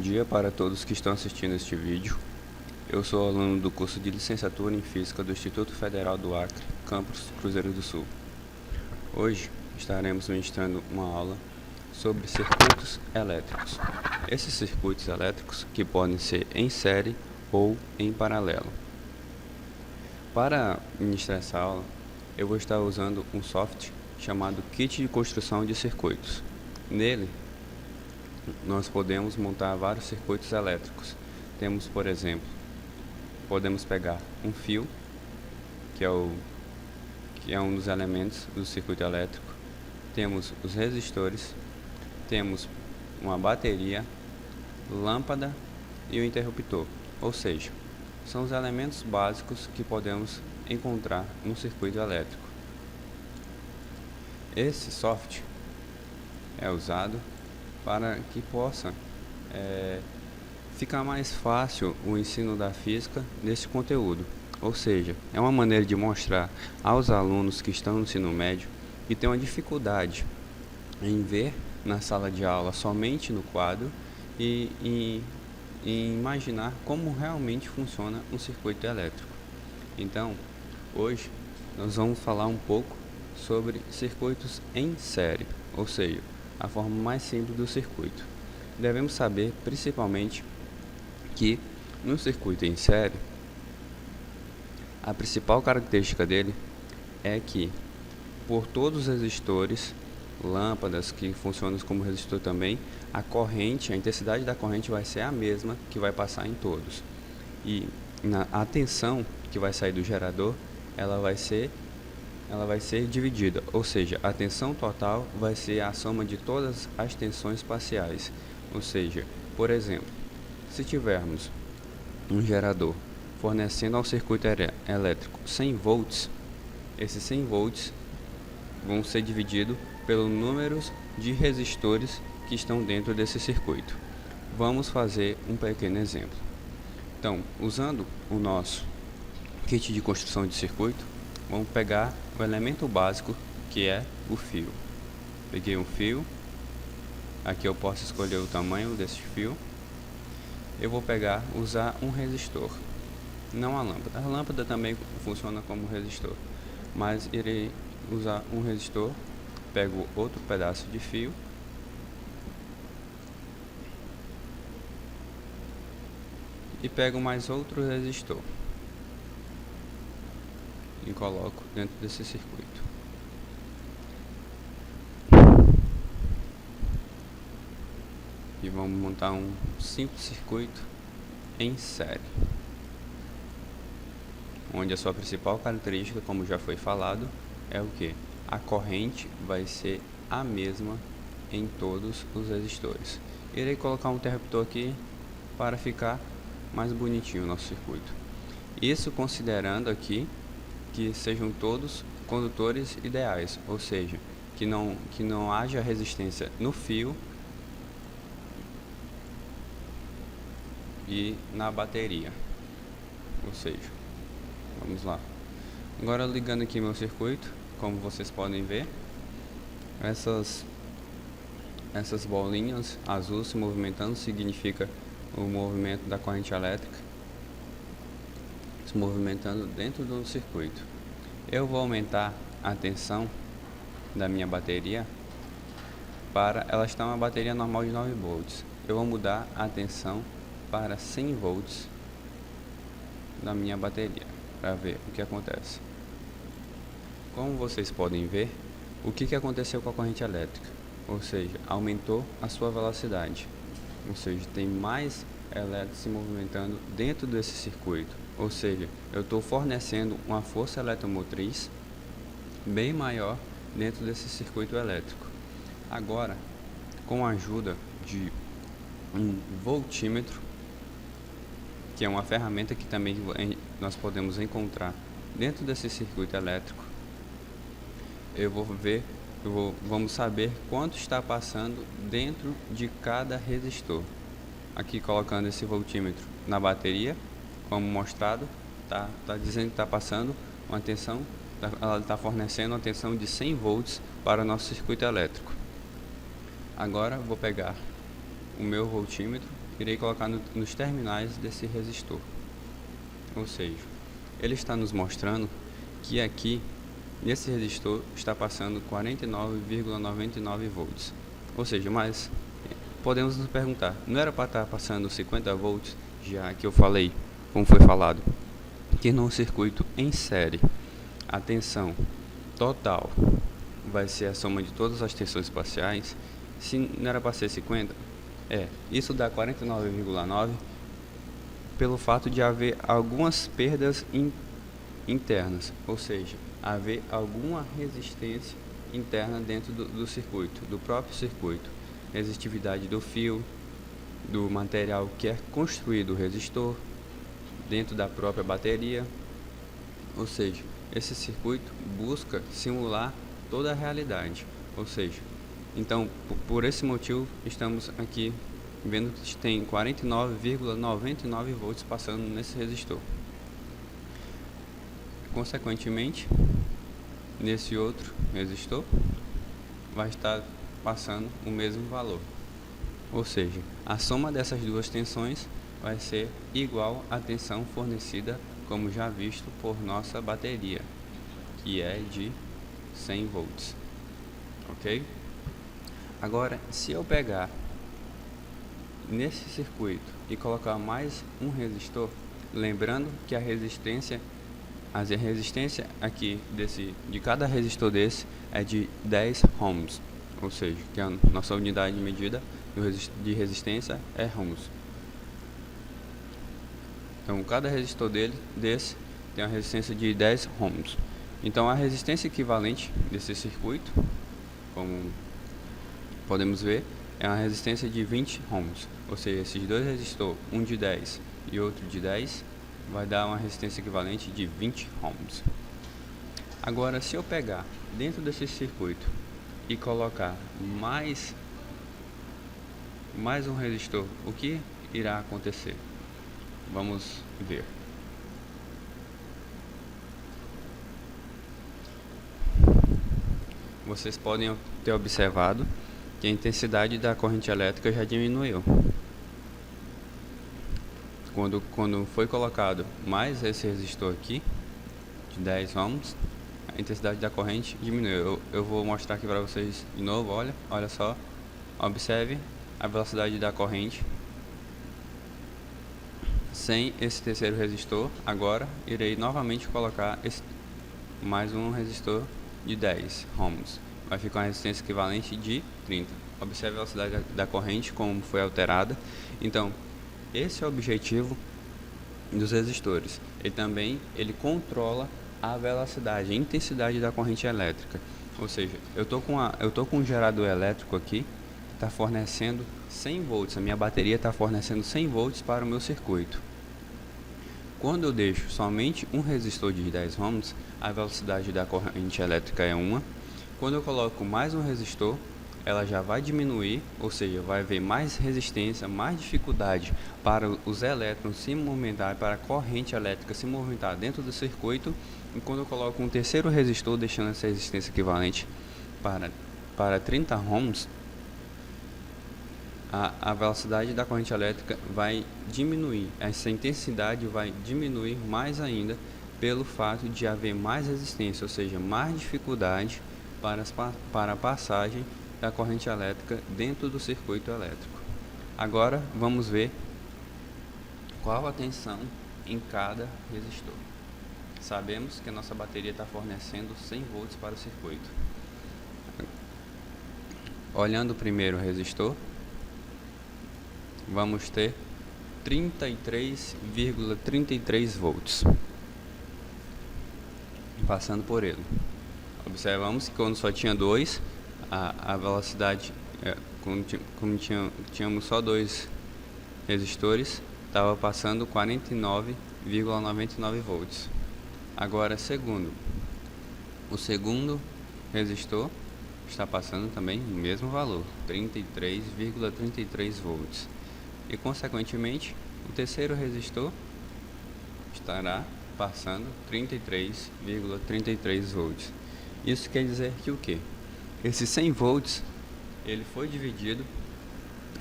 dia para todos que estão assistindo este vídeo. Eu sou aluno do curso de Licenciatura em Física do Instituto Federal do Acre, Campus Cruzeiro do Sul. Hoje estaremos ministrando uma aula sobre circuitos elétricos. Esses circuitos elétricos que podem ser em série ou em paralelo. Para ministrar essa aula, eu vou estar usando um software chamado Kit de Construção de Circuitos. Nele, nós podemos montar vários circuitos elétricos. Temos, por exemplo, podemos pegar um fio, que é um dos elementos do circuito elétrico. Temos os resistores, temos uma bateria, lâmpada e o interruptor. Ou seja, são os elementos básicos que podemos encontrar no circuito elétrico. Esse software é usado para que possa ficar mais fácil o ensino da física desse conteúdo. Ou seja, é uma maneira de mostrar aos alunos que estão no ensino médio e têm uma dificuldade em ver na sala de aula somente no quadro e imaginar como realmente funciona um circuito elétrico. Então, hoje nós vamos falar um pouco sobre circuitos em série, ou seja, a forma mais simples do circuito. Devemos saber principalmente que no circuito em série, a principal característica dele é que por todos os resistores, lâmpadas que funcionam como resistor também, a intensidade da corrente vai ser a mesma que vai passar em todos. E a tensão que vai sair do gerador, ela vai ser dividida, ou seja, a tensão total vai ser a soma de todas as tensões parciais. Ou seja, por exemplo, se tivermos um gerador fornecendo ao circuito elétrico 100 volts, esses 100 volts vão ser divididos pelo número de resistores que estão dentro desse circuito. Vamos fazer um pequeno exemplo. Então, usando o nosso kit de construção de circuito, vamos pegar o elemento básico, que é o fio. Peguei um fio, aqui eu posso escolher o tamanho desse fio. Eu vou usar um resistor, não a lâmpada. A lâmpada também funciona como resistor, mas irei usar um resistor. Pego outro pedaço de fio e pego mais outro resistor e coloco dentro desse circuito. E vamos montar um simples circuito em série, onde a sua principal característica, como já foi falado, é o que? A corrente vai ser a mesma em todos os resistores. Irei colocar um interruptor aqui para ficar mais bonitinho o nosso circuito. Isso considerando aqui que sejam todos condutores ideais, ou seja, que não haja resistência no fio e na bateria. Ou seja, vamos lá. Agora ligando aqui meu circuito, como vocês podem ver, essas bolinhas azuis se movimentando significa o movimento da corrente elétrica se movimentando dentro do circuito. Eu vou aumentar a tensão da minha bateria para ela estar uma bateria normal de 9 volts. Eu vou mudar a tensão para 100 volts da minha bateria para ver o que acontece. Como vocês podem ver, o que aconteceu com a corrente elétrica? Ou seja, aumentou a sua velocidade. Ou seja, tem mais elétrons se movimentando dentro desse circuito. Ou seja, eu estou fornecendo uma força eletromotriz bem maior dentro desse circuito elétrico. Agora, com a ajuda de um voltímetro, que é uma ferramenta que também nós podemos encontrar dentro desse circuito elétrico, vamos saber quanto está passando dentro de cada resistor. Aqui colocando esse voltímetro na bateria, como mostrado, tá dizendo que está passando uma tensão, ela está fornecendo uma tensão de 100 volts para o nosso circuito elétrico. Agora vou pegar o meu voltímetro irei colocar nos terminais desse resistor. Ou seja, ele está nos mostrando que aqui, nesse resistor, está passando 49,99 volts. Ou seja, mas podemos nos perguntar, não era para estar passando 50 volts, já que eu falei, como foi falado, que num circuito em série, a tensão total vai ser a soma de todas as tensões parciais. Se não era para ser 50, isso dá 49,9 pelo fato de haver algumas perdas internas, ou seja, haver alguma resistência interna dentro do circuito, do próprio circuito, resistividade do fio, do material que é construído o resistor, dentro da própria bateria. Ou seja, esse circuito busca simular toda a realidade. Ou seja, então, por esse motivo, estamos aqui vendo que tem 49,99 volts passando nesse resistor. Consequentemente, nesse outro resistor, vai estar passando o mesmo valor. Ou seja, a soma dessas duas tensões vai ser igual à tensão fornecida, como já visto, por nossa bateria, que é de 100 volts. Ok? Agora, se eu pegar nesse circuito e colocar mais um resistor, lembrando que a resistência aqui de cada resistor desse é de 10 ohms, ou seja, que a nossa unidade de medida de resistência é ohms. Então, cada resistor desse tem uma resistência de 10 ohms. Então, a resistência equivalente desse circuito, como podemos ver, é uma resistência de 20 ohms. Ou seja, esses dois resistores, um de 10 e outro de 10, vai dar uma resistência equivalente de 20 ohms. Agora, se eu pegar dentro desse circuito e colocar mais um resistor, o que irá acontecer? Vamos ver. Vocês podem ter observado que a intensidade da corrente elétrica já diminuiu. Quando foi colocado mais esse resistor aqui, de 10 ohms, a intensidade da corrente diminuiu. Eu vou mostrar aqui para vocês de novo, olha só. Observe a velocidade da corrente. Sem esse terceiro resistor, agora irei novamente colocar mais um resistor de 10 ohms. Vai ficar uma resistência equivalente de 30. Observe a velocidade da corrente, como foi alterada. Então, esse é o objetivo dos resistores. Ele controla a velocidade, a intensidade da corrente elétrica. Ou seja, eu tô com um gerador elétrico aqui que está fornecendo 100 volts. A minha bateria está fornecendo 100 volts para o meu circuito. Quando eu deixo somente um resistor de 10 ohms, a velocidade da corrente elétrica é 1. Quando eu coloco mais um resistor, ela já vai diminuir, ou seja, vai haver mais resistência, mais dificuldade para os elétrons se movimentar, para a corrente elétrica se movimentar dentro do circuito. E quando eu coloco um terceiro resistor, deixando essa resistência equivalente para 30 ohms, a velocidade da corrente elétrica vai diminuir, essa intensidade vai diminuir mais ainda pelo fato de haver mais resistência, ou seja, mais dificuldade para a passagem da corrente elétrica dentro do circuito elétrico. Agora vamos ver qual a tensão em cada resistor. Sabemos que a nossa bateria está fornecendo 100 volts para o circuito. Olhando o primeiro resistor, vamos ter 33,33 volts passando por ele. Observamos que quando só tinha dois, a velocidade, como tínhamos só dois resistores, estava passando 49,99 volts. Agora, o segundo resistor está passando também o mesmo valor, 33,33 volts. E, consequentemente, o terceiro resistor estará passando 33,33 volts. Isso quer dizer que o quê? Esses 100 volts, ele foi dividido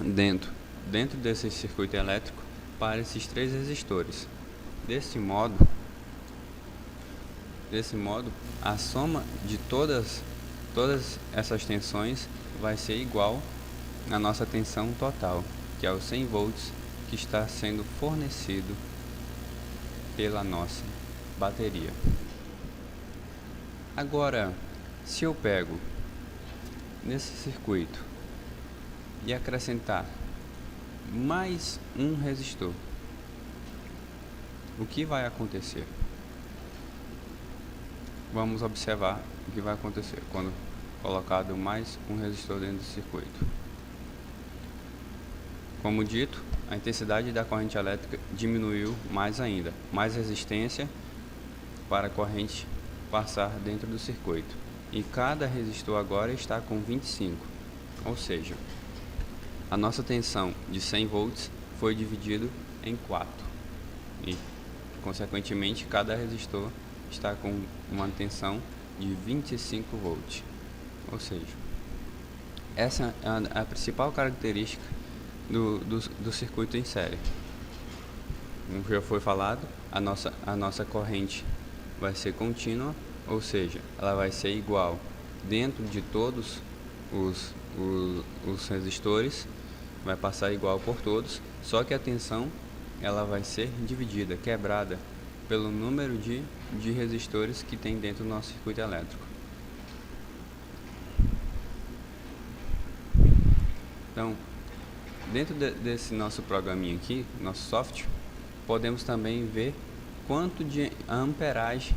dentro dentro desse circuito elétrico para esses 3 resistores. Desse modo, a soma de todas essas tensões vai ser igual à nossa tensão total, que é os 100 volts que está sendo fornecido pela nossa bateria. Agora, se eu pego nesse circuito e acrescentar mais um resistor, o que vai acontecer? Vamos observar o que vai acontecer quando colocado mais um resistor dentro do circuito. Como dito, a intensidade da corrente elétrica diminuiu mais ainda, mais resistência para a corrente passar dentro do circuito. E cada resistor agora está com 25, ou seja, a nossa tensão de 100 volts foi dividido em 4 e, consequentemente, cada resistor está com uma tensão de 25 volts, ou seja, essa é a principal característica do circuito em série. Como já foi falado, a nossa corrente vai ser contínua, ou seja, ela vai ser igual dentro de todos os resistores, vai passar igual por todos, só que a tensão ela vai ser dividida, quebrada pelo número de resistores que tem dentro do nosso circuito elétrico. Então, dentro desse nosso programinha aqui, nosso software, podemos também ver quanto de amperagem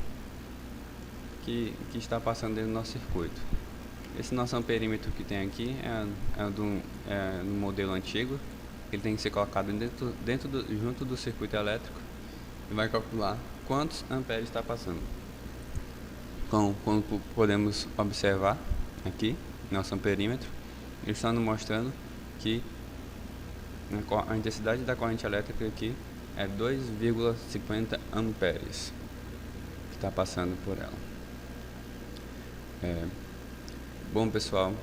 que está passando dentro do nosso circuito. Esse nosso amperímetro que tem aqui é no modelo antigo. Ele tem que ser colocado junto do circuito elétrico e vai calcular quantos amperes está passando. Então, como podemos observar aqui, nosso amperímetro, ele está nos mostrando que a intensidade da corrente elétrica aqui é 2,50 amperes que está passando por ela. Bom, pessoal,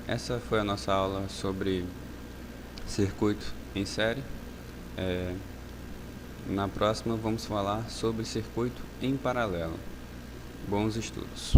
essa foi a nossa aula sobre circuito em série. Na próxima vamos falar sobre circuito em paralelo. Bons estudos!